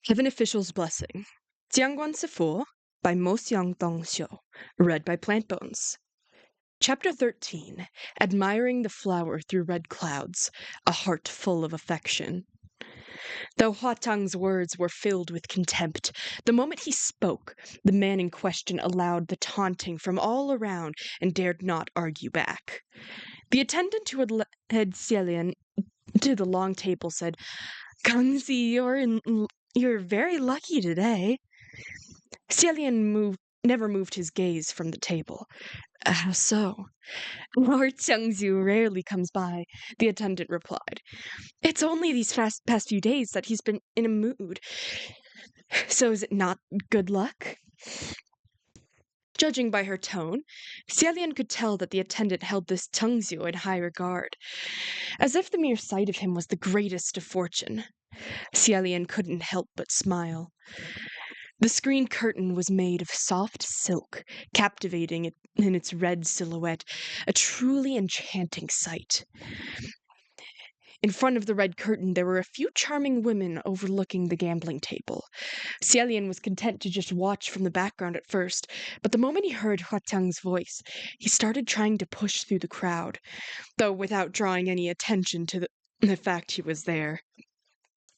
Heaven Official's Blessing. Tian Guan Ci Fu by Mo Xiang Tong Xiu. Read by Plant Bones. Chapter 13. Admiring the Flower Through Red Clouds. A Heart Full of Affection. Though Hua Tang's words were filled with contempt, the moment he spoke, the man in question allowed the taunting from all around and dared not argue back. The attendant who had led Xielian to the long table said, "Gangzi, you're very lucky today." Xielian never moved his gaze from the table. "How so?" "Lord Chengzu rarely comes by," the attendant replied. "It's only these past few days that he's been in a mood. So is it not good luck?" Judging by her tone, Xielian could tell that the attendant held this Chengzu in high regard, as if the mere sight of him was the greatest of fortune. Xielian couldn't help but smile. The screen curtain was made of soft silk, captivating in its red silhouette, a truly enchanting sight. In front of the red curtain there were a few charming women overlooking the gambling table. Xielian was content to just watch from the background at first, but the moment he heard Hua Tang's voice, he started trying to push through the crowd, though without drawing any attention to the fact he was there.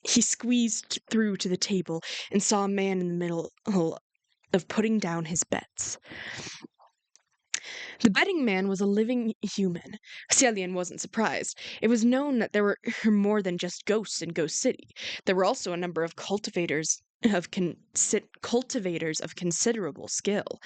He squeezed through to the table and saw a man in the middle of putting down his bets. The betting man was a living human. Xielian wasn't surprised. It was known that there were more than just ghosts in Ghost City. There were also a number of cultivators of considerable skill,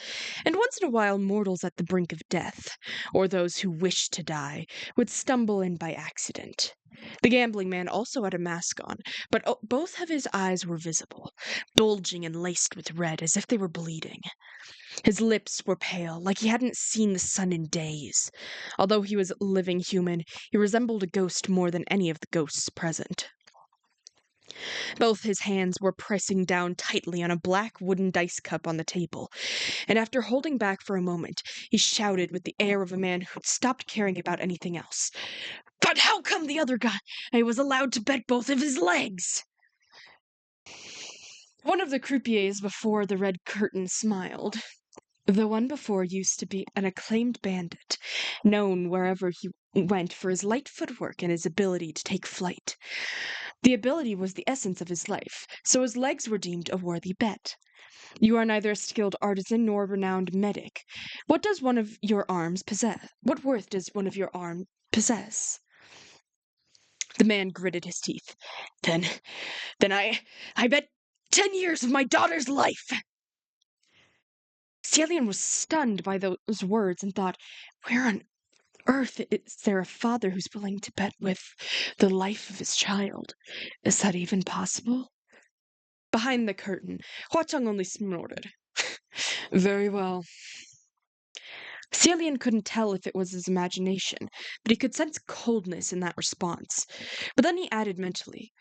and once in a while mortals at the brink of death, or those who wished to die, would stumble in by accident. The gambling man also had a mask on, but both of his eyes were visible, bulging and laced with red as if they were bleeding. His lips were pale, like he hadn't seen the sun in days. Although he was a living human, he resembled a ghost more than any of the ghosts present. Both his hands were pressing down tightly on a black wooden dice cup on the table, and after holding back for a moment, he shouted with the air of a man who'd stopped caring about anything else. "But how come the other guy was allowed to bet both of his legs?" One of the croupiers before the red curtain smiled. "The one before used to be an acclaimed bandit, known wherever he went for his light footwork and his ability to take flight. The ability was the essence of his life, so his legs were deemed a worthy bet. You are neither a skilled artisan nor a renowned medic. What does one of your arms possess? What worth does one of your arms possess?" The man gritted his teeth. Then I bet 10 years of my daughter's life." Xielian was stunned by those words and thought, where on earth is there a father who's willing to bet with the life of his child? Is that even possible? Behind the curtain, Hua Tang only snorted. "Very well." Xielian couldn't tell if it was his imagination, but he could sense coldness in that response. But then he added mentally,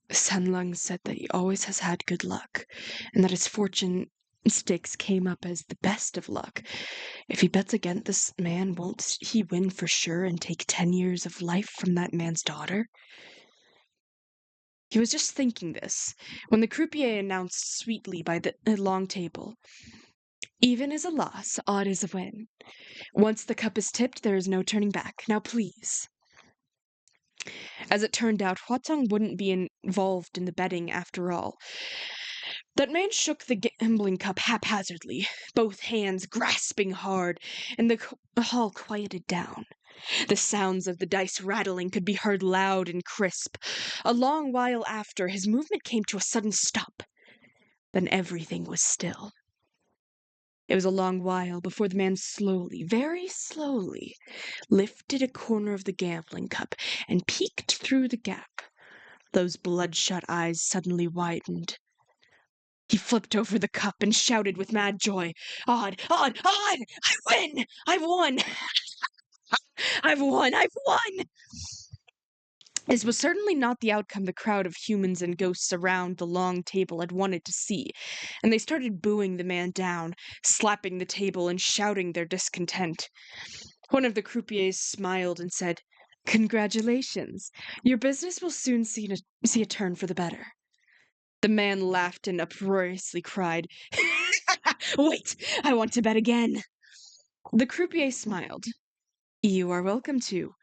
"Sanlang said that he always has had good luck, and that his fortune stakes came up as the best of luck. If he bets against this man, won't he win for sure and take 10 years of life from that man's daughter?" He was just thinking this when the croupier announced sweetly by the long table, "Even is a loss, odd is a win. Once the cup is tipped, there is no turning back. Now please." As it turned out, Hua Tang wouldn't be involved in the betting after all. That man shook the gambling cup haphazardly, both hands grasping hard, and the hall quieted down. The sounds of the dice rattling could be heard loud and crisp. A long while after, his movement came to a sudden stop. Then everything was still. It was a long while before the man slowly, very slowly, lifted a corner of the gambling cup and peeked through the gap. Those bloodshot eyes suddenly widened. He flipped over the cup and shouted with mad joy, "Odd, odd, odd! I win! I've won! I've won! I've won!" This was certainly not the outcome the crowd of humans and ghosts around the long table had wanted to see, and they started booing the man down, slapping the table and shouting their discontent. One of the croupiers smiled and said, "Congratulations. Your business will soon see a turn for the better." The man laughed and uproariously cried, Wait, I want to bet again. The croupier smiled. You are welcome to.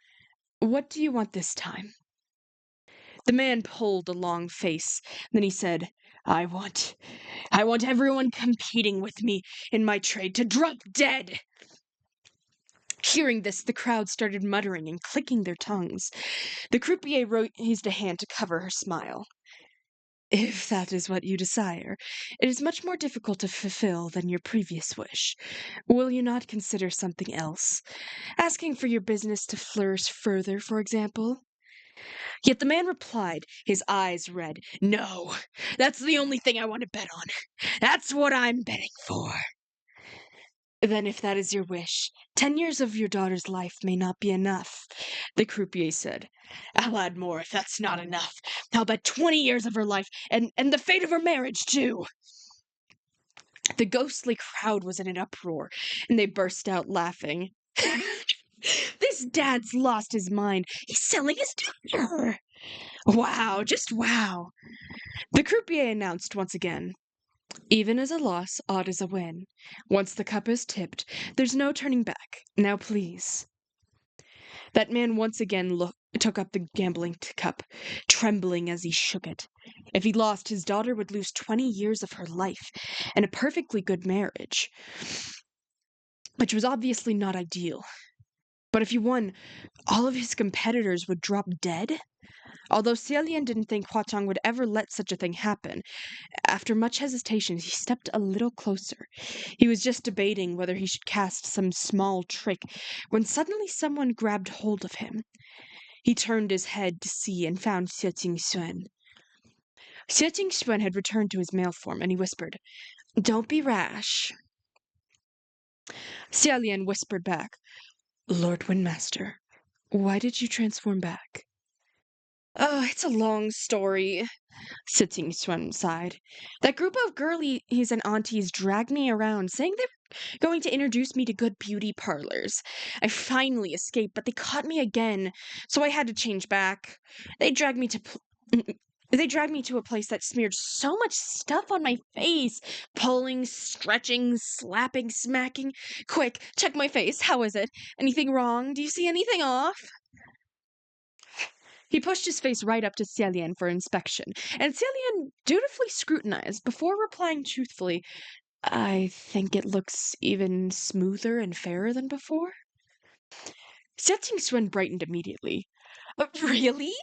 What do you want this time? The man pulled a long face. Then he said, I want everyone competing with me in my trade to drop dead. Hearing this, the crowd started muttering and clicking their tongues. The croupier raised a hand to cover her smile. If that is what you desire, it is much more difficult to fulfill than your previous wish. Will you not consider something else? Asking for your business to flourish further, for example? Yet the man replied, his eyes red, No, that's the only thing I want to bet on. That's what I'm betting for. Then if that is your wish, 10 years of your daughter's life may not be enough, the croupier said. I'll add more if that's not enough. I'll bet 20 years of her life and the fate of her marriage, too. The ghostly crowd was in an uproar, and they burst out laughing. This dad's lost his mind. He's selling his daughter. Wow, just wow. The croupier announced once again. Even as a loss, odd as a win. Once the cup is tipped, there's no turning back. Now please. That man once again took up the gambling cup, trembling as he shook it. If he lost, his daughter would lose 20 years of her life and a perfectly good marriage, which was obviously not ideal. But if he won, all of his competitors would drop dead. Although Xielian didn't think Huatang would ever let such a thing happen, after much hesitation, he stepped a little closer. He was just debating whether he should cast some small trick when suddenly someone grabbed hold of him. He turned his head to see and found Xie Jingxuan. Xie Jingxuan had returned to his male form, and he whispered, Don't be rash. Xielian whispered back, Lord Windmaster, why did you transform back? Oh, it's a long story. Xie Jingxuan sighed. That group of girlies and aunties dragged me around, saying they were going to introduce me to good beauty parlors. I finally escaped, but they caught me again, so I had to change back. They dragged me to They dragged me to a place that smeared so much stuff on my face. Pulling, stretching, slapping, smacking. Quick, check my face. How is it? Anything wrong? Do you see anything off? He pushed his face right up to Xielian for inspection, and Xielian dutifully scrutinized before replying truthfully, I think it looks even smoother and fairer than before. Xie Jingxuan brightened immediately. Really?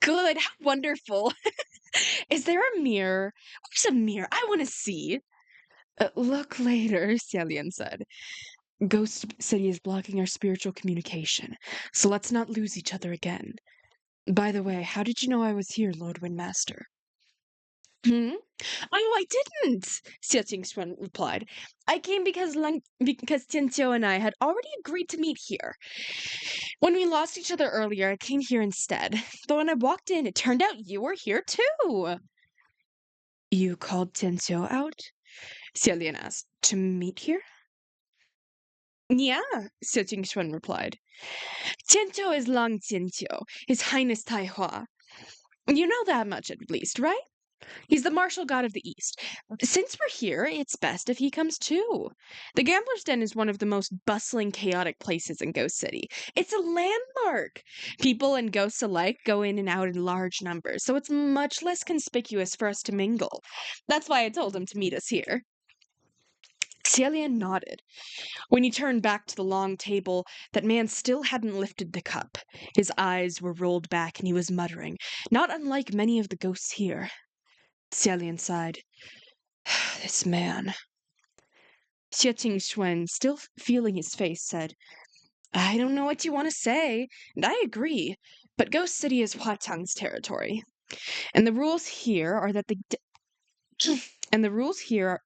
Good, how wonderful. Is there a mirror? Where's a mirror? I want to see. Look later, Xielian said. Ghost City is blocking our spiritual communication, so let's not lose each other again. By the way, how did you know I was here, Lord Windmaster? Hmm? Oh, I didn't, Xie Jingxuan replied. I came because Tian Xiu and I had already agreed to meet here. When we lost each other earlier, I came here instead. But when I walked in, it turned out you were here too. You called Tian Xiu out? Xielian asked. To meet here? Yeah, Xie Jingxuan replied. Tian Xiu is Lang Tian Xiu, His Highness Tai Hua. You know that much at least, right? He's the martial god of the East. Since we're here, it's best if he comes too. The Gambler's Den is one of the most bustling, chaotic places in Ghost City. It's a landmark. People and ghosts alike go in and out in large numbers, so it's much less conspicuous for us to mingle. That's why I told him to meet us here. Xielian nodded. When he turned back to the long table, that man still hadn't lifted the cup. His eyes were rolled back and he was muttering, not unlike many of the ghosts here. Xielian sighed. This man. Xie Jingxuan, still feeling his face, said, I don't know what you want to say, and I agree, but Ghost City is Huatang's territory. And the rules here are that and the rules here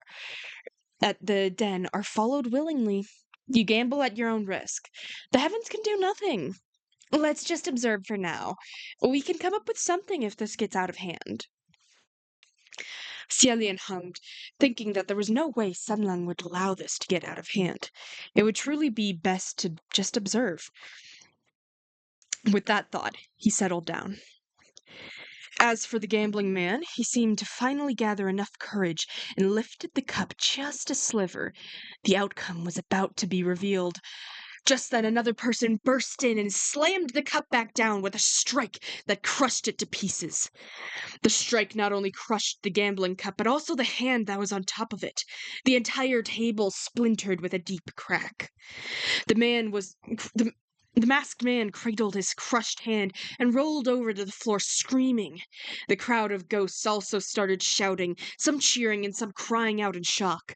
at the den are followed willingly. You gamble at your own risk. The heavens can do nothing. Let's just observe for now. We can come up with something if this gets out of hand. Xielian hummed, thinking that there was no way Sunlung would allow this to get out of hand. It would truly be best to just observe. With that thought, he settled down. As for the gambling man, he seemed to finally gather enough courage and lifted the cup just a sliver. The outcome was about to be revealed. Just then another person burst in and slammed the cup back down with a strike that crushed it to pieces. The strike not only crushed the gambling cup, but also the hand that was on top of it. The entire table splintered with a deep crack. The man was the masked man cradled his crushed hand and rolled over to the floor screaming. The crowd of ghosts also started shouting, some cheering and some crying out in shock.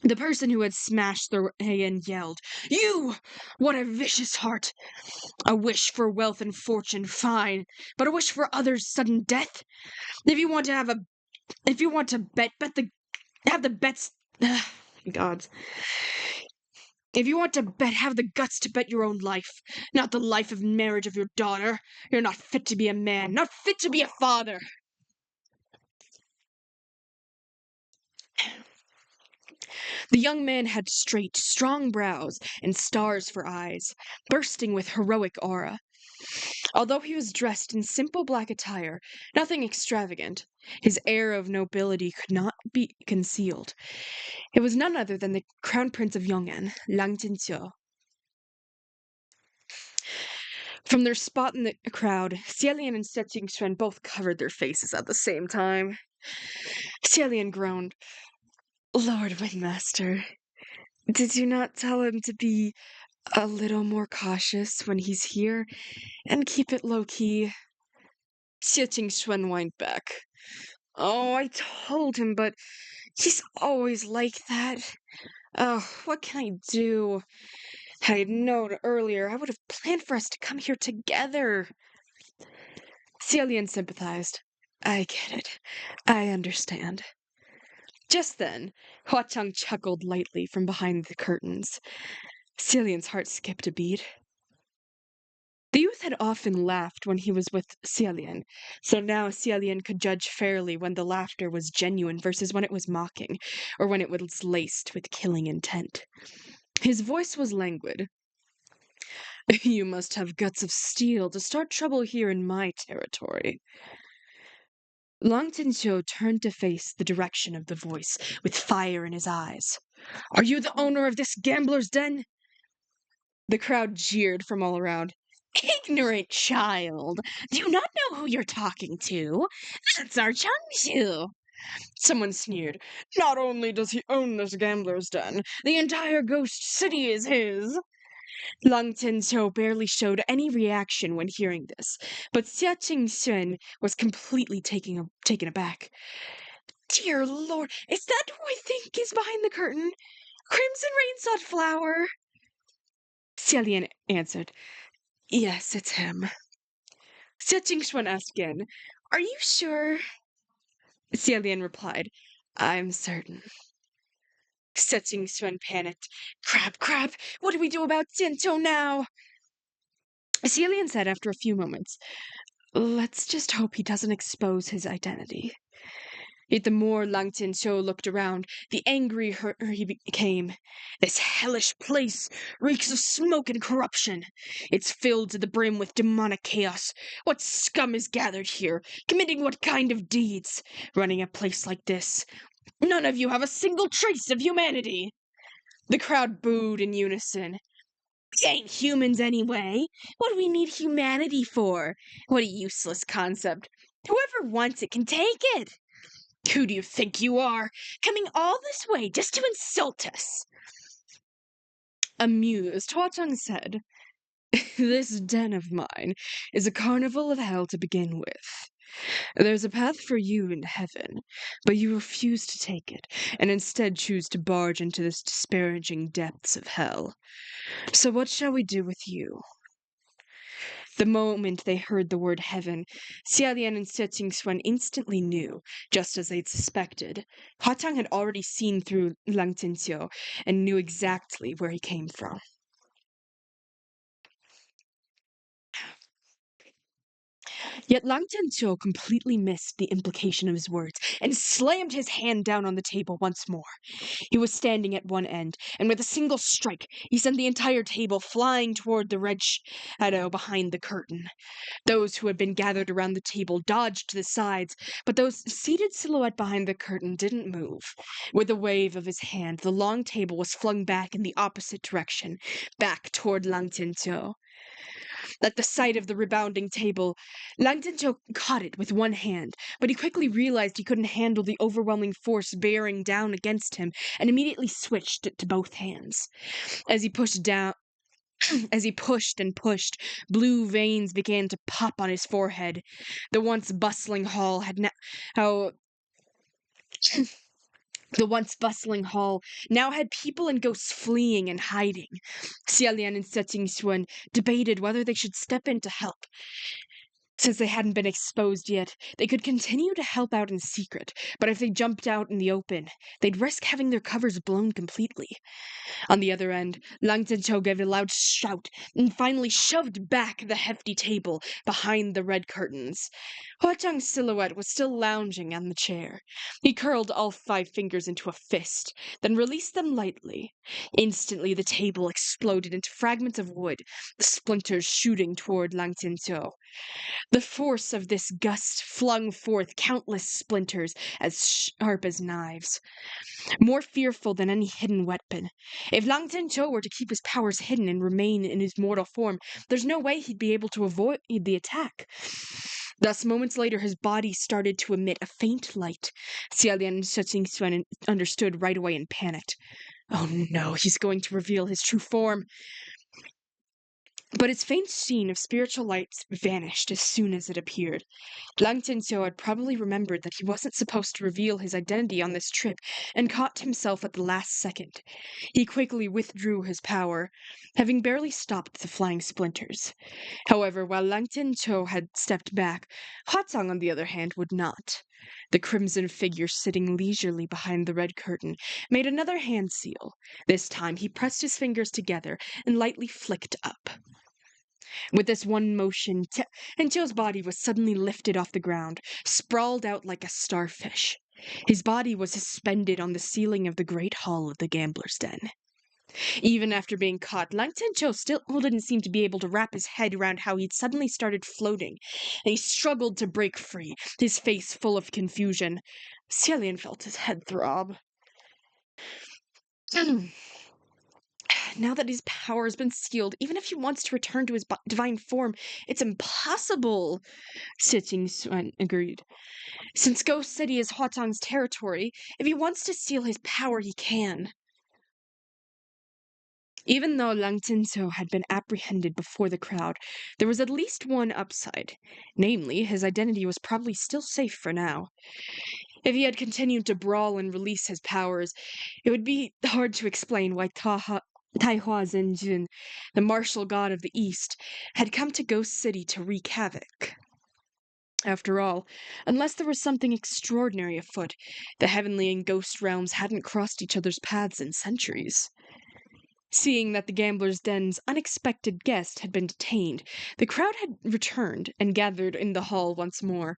The person who had smashed their way in yelled, "You! What a vicious heart! A wish for wealth and fortune, fine, but a wish for others' sudden death? If you want to have the bets, God. If you want to bet, have the guts to bet your own life, not the life of marriage of your daughter. You're not fit to be a man, not fit to be a father." The young man had straight, strong brows and stars for eyes, bursting with heroic aura. Although he was dressed in simple black attire, nothing extravagant, his air of nobility could not be concealed. It was none other than the Crown Prince of Yong'an, Lang Jinxiu. From their spot in the crowd, Xielian and Seqing Xuan both covered their faces at the same time. Xielian groaned, "Lord Windmaster, did you not tell him to be a little more cautious when he's here and keep it low-key?" Seqing Xuan whined back, "Oh, I told him, but he's always like that. Oh, what can I do? Had I known earlier, I would have planned for us to come here together." Xielian sympathized. "I get it. I understand." Just then, Hua Chang chuckled lightly from behind the curtains. Xielian's heart skipped a beat. The youth had often laughed when he was with Xielian, so now Xielian could judge fairly when the laughter was genuine versus when it was mocking, or when it was laced with killing intent. His voice was languid. "You must have guts of steel to start trouble here in my territory." Lang Tinxiu turned to face the direction of the voice, with fire in his eyes. "Are you the owner of this gambler's den?" The crowd jeered from all around. "Ignorant child! Do you not know who you're talking to? That's our Changshu!" Someone sneered. "Not only does he own this gambler's den, the entire ghost city is his." Lang Tinxiu barely showed any reaction when hearing this, but Xia Qingxuan was completely taken aback. "Dear Lord, is that who I think is behind the curtain? Crimson Rain Sought Flower?" Xielian answered, "Yes, it's him." Xia Qingxuan asked again, "Are you sure?" Xielian replied, "I'm certain." Xia Qingxuan panicked. Crap, crap! What do we do about Jianzhou now?" Xielian said after a few moments, "Let's just hope he doesn't expose his identity." Yet the more Lang Tianqiu looked around, the angrier he became. "This hellish place reeks of smoke and corruption. It's filled to the brim with demonic chaos. What scum is gathered here, committing what kind of deeds? Running a place like this. None of you have a single trace of humanity." The crowd booed in unison. "We ain't humans anyway. What do we need humanity for? What a useless concept. Whoever wants it can take it. Who do you think you are, coming all this way just to insult us?" Amused, Hua Chang said, "This den of mine is a carnival of hell to begin with. There's a path for you in heaven, but you refuse to take it, and instead choose to barge into this disparaging depths of hell. So what shall we do with you?" The moment they heard the word heaven, Xialian and Xie Qingxuan instantly knew, just as they'd suspected. Hua Tang had already seen through Lang Tinxiu and knew exactly where he came from. Yet Lang Zhenqiu completely missed the implication of his words and slammed his hand down on the table once more. He was standing at one end, and with a single strike, he sent the entire table flying toward the red shadow behind the curtain. Those who had been gathered around the table dodged to the sides, but those seated silhouette behind the curtain didn't move. With a wave of his hand, the long table was flung back in the opposite direction, back toward Lang Zhenqiu. At the sight of the rebounding table, Lang Zhenqiu caught it with one hand, but he quickly realized he couldn't handle the overwhelming force bearing down against him and immediately switched it to both hands. As he pushed and pushed, blue veins began to pop on his forehead. The once bustling hall now had people and ghosts fleeing and hiding. Xialian and Setting Xuan debated whether they should step in to help. Since they hadn't been exposed yet, they could continue to help out in secret, but if they jumped out in the open, they'd risk having their covers blown completely. On the other end, Lang Zhenqiu gave a loud shout and finally shoved back the hefty table behind the red curtains. Hua Chang's silhouette was still lounging on the chair. He curled all 5 fingers into a fist, then released them lightly. Instantly, the table exploded into fragments of wood, the splinters shooting toward Lang Zhenqiu. The force of this gust flung forth countless splinters as sharp as knives. More fearful than any hidden weapon. If Lang Zhenqiu were to keep his powers hidden and remain in his mortal form, there's no way he'd be able to avoid the attack. Thus, moments later, his body started to emit a faint light. Xialian and Shixing Xuan understood right away and panicked. Oh no, he's going to reveal his true form. But its faint sheen of spiritual lights vanished as soon as it appeared. Lang Zhenqiu had probably remembered that he wasn't supposed to reveal his identity on this trip and caught himself at the last second. He quickly withdrew his power, having barely stopped the flying splinters. However, while Lang Zhenqiu had stepped back, Huazang, on the other hand, would not. The crimson figure sitting leisurely behind the red curtain made another hand seal. This time he pressed his fingers together and lightly flicked up. With this one motion, Hencho's body was suddenly lifted off the ground, sprawled out like a starfish. His body was suspended on the ceiling of the great hall of the gambler's den. Even after being caught, Lang Zhenqiu still didn't seem to be able to wrap his head around how he'd suddenly started floating, and he struggled to break free, his face full of confusion. Xialian felt his head throb. Now that his power has been sealed, even if he wants to return to his divine form, it's impossible, Sitting Xuan agreed. Since Ghost City is Huatang's territory, if he wants to seal his power, he can. Even though Lang Zhenqiu had been apprehended before the crowd, there was at least one upside. Namely, his identity was probably still safe for now. If he had continued to brawl and release his powers, it would be hard to explain why Taihua Zhenjun, the martial god of the East, had come to Ghost City to wreak havoc. After all, unless there was something extraordinary afoot, the heavenly and ghost realms hadn't crossed each other's paths in centuries. Seeing that the gambler's den's unexpected guest had been detained, the crowd had returned and gathered in the hall once more.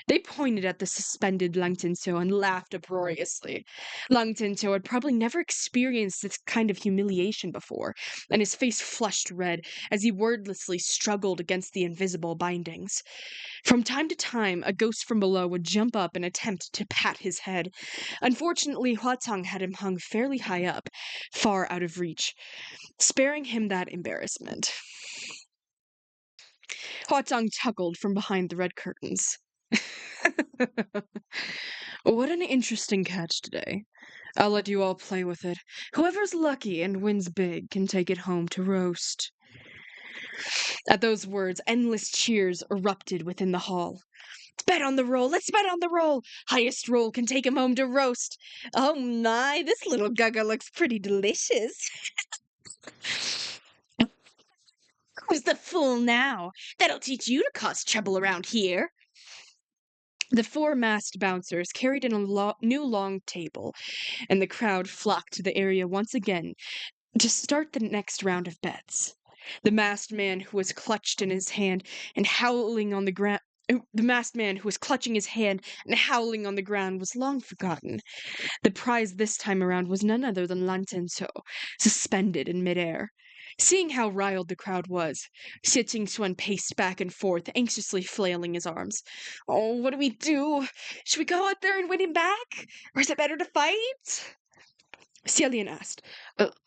They pointed at the suspended Lang Zhenqiu and laughed uproariously. Lang Zhenqiu had probably never experienced this kind of humiliation before, and his face flushed red as he wordlessly struggled against the invisible bindings. From time to time, a ghost from below would jump up and attempt to pat his head. Unfortunately, Huatang had him hung fairly high up, far out of reach, sparing him that embarrassment. Huatang chuckled from behind the red curtains. What an interesting catch today. I'll let you all play with it. Whoever's lucky and wins big can take it home to roast. At those words, endless cheers erupted within the hall. Let's bet on the roll! Let's bet on the roll! Highest roll can take him home to roast. Oh my, this little gugger looks pretty delicious. Who's the fool now? That'll teach you to cause trouble around here. The 4 masked bouncers carried in a new long table, and the crowd flocked to the area once again to start the next round of bets. The masked man, who was clutched in his hand and howling on the ground The masked man who was clutching his hand and howling on the ground was long forgotten. The prize this time around was none other than Lan Zhenqiu, suspended in midair. Seeing how riled the crowd was, Xie Qingxuan paced back and forth, anxiously flailing his arms. Oh, what do we do? Should we go out there and win him back? Or is it better to fight? Xie asked,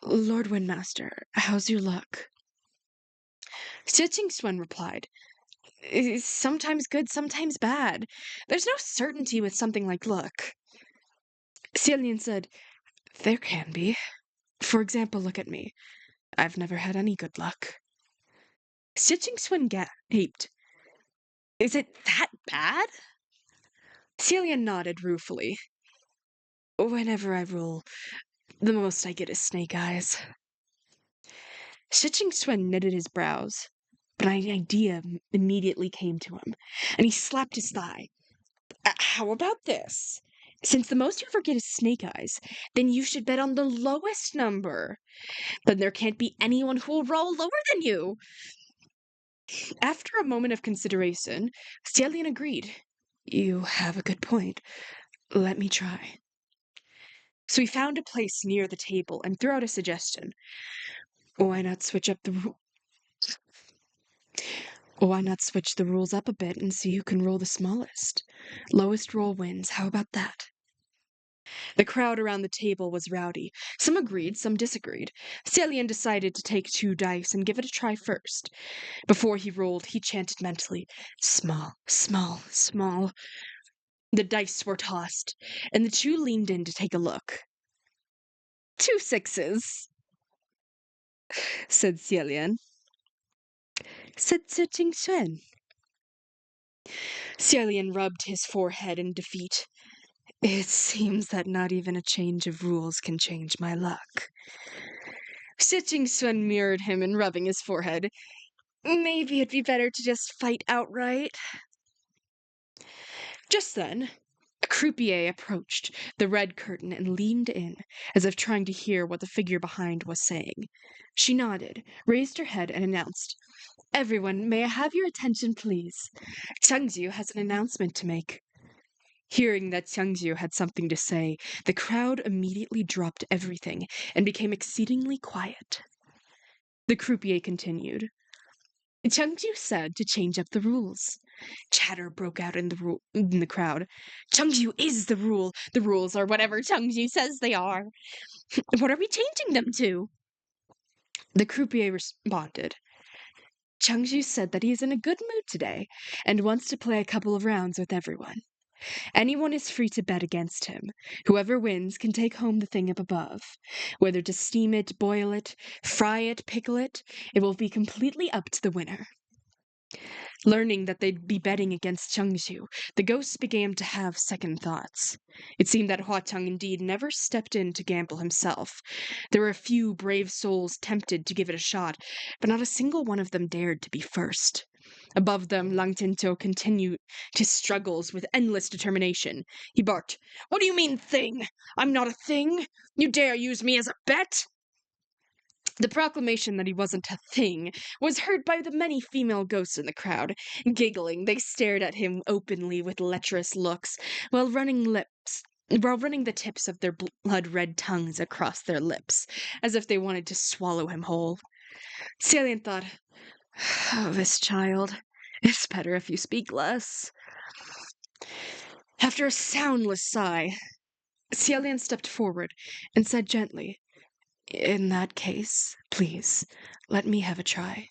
Lord Windmaster, how's your luck? Xie Qingxuan replied, sometimes good, sometimes bad. There's no certainty with something like luck. Xie said, there can be. For example, look at me. I've never had any good luck. Xie Qingxuan gaped. Is it that bad? Celia nodded ruefully. Whenever I roll, the most I get is snake eyes. Xie Qingxuan knitted his brows, but an idea immediately came to him, and he slapped his thigh. How about this? Since the most you ever get is snake eyes, then you should bet on the lowest number. Then there can't be anyone who will roll lower than you. After a moment of consideration, Stallion agreed. You have a good point. Let me try. So he found a place near the table and threw out a suggestion. Why not switch the rules up a bit and see who can roll the smallest? Lowest roll wins. How about that? The crowd around the table was rowdy. Some agreed, some disagreed. Stallion decided to take 2 dice and give it a try first. Before he rolled, he chanted mentally, small, small, small. The dice were tossed, and the 2 leaned in to take a look. 2 sixes, said Xielian. Said Xie Qingxuan. Xielian rubbed his forehead in defeat. It seems that not even a change of rules can change my luck. Xie Qingxuan mirrored him in rubbing his forehead. Maybe it'd be better to just fight outright. Just then, a croupier approached the red curtain and leaned in, as if trying to hear what the figure behind was saying. She nodded, raised her head, and announced, Everyone, may I have your attention, please? Xiangxiu has an announcement to make. Hearing that Xiangxiu had something to say, the crowd immediately dropped everything and became exceedingly quiet. The croupier continued. Xiangxiu said to change up the rules. Chatter broke out in the crowd. Xiangxiu is the rule. The rules are whatever Xiangxiu says they are. What are we changing them to? The croupier responded. Xiangxiu said that he is in a good mood today and wants to play a couple of rounds with everyone. Anyone is free to bet against him. Whoever wins can take home the thing up above. Whether to steam it, boil it, fry it, pickle it, it will be completely up to the winner. Learning that they'd be betting against Xiangxiu, the ghosts began to have second thoughts. It seemed that Hua Cheng indeed never stepped in to gamble himself. There were a few brave souls tempted to give it a shot, but not a single one of them dared to be first. Above them, Lang Tinto continued his struggles with endless determination. He barked, What do you mean, thing? I'm not a thing. You dare use me as a bet? The proclamation that he wasn't a thing was heard by the many female ghosts in the crowd. Giggling, they stared at him openly with lecherous looks, while running the tips of their blood-red tongues across their lips, as if they wanted to swallow him whole. Salient thought, Oh, this child. It's better if you speak less. After a soundless sigh, Xielian stepped forward and said gently, In that case, please, let me have a try.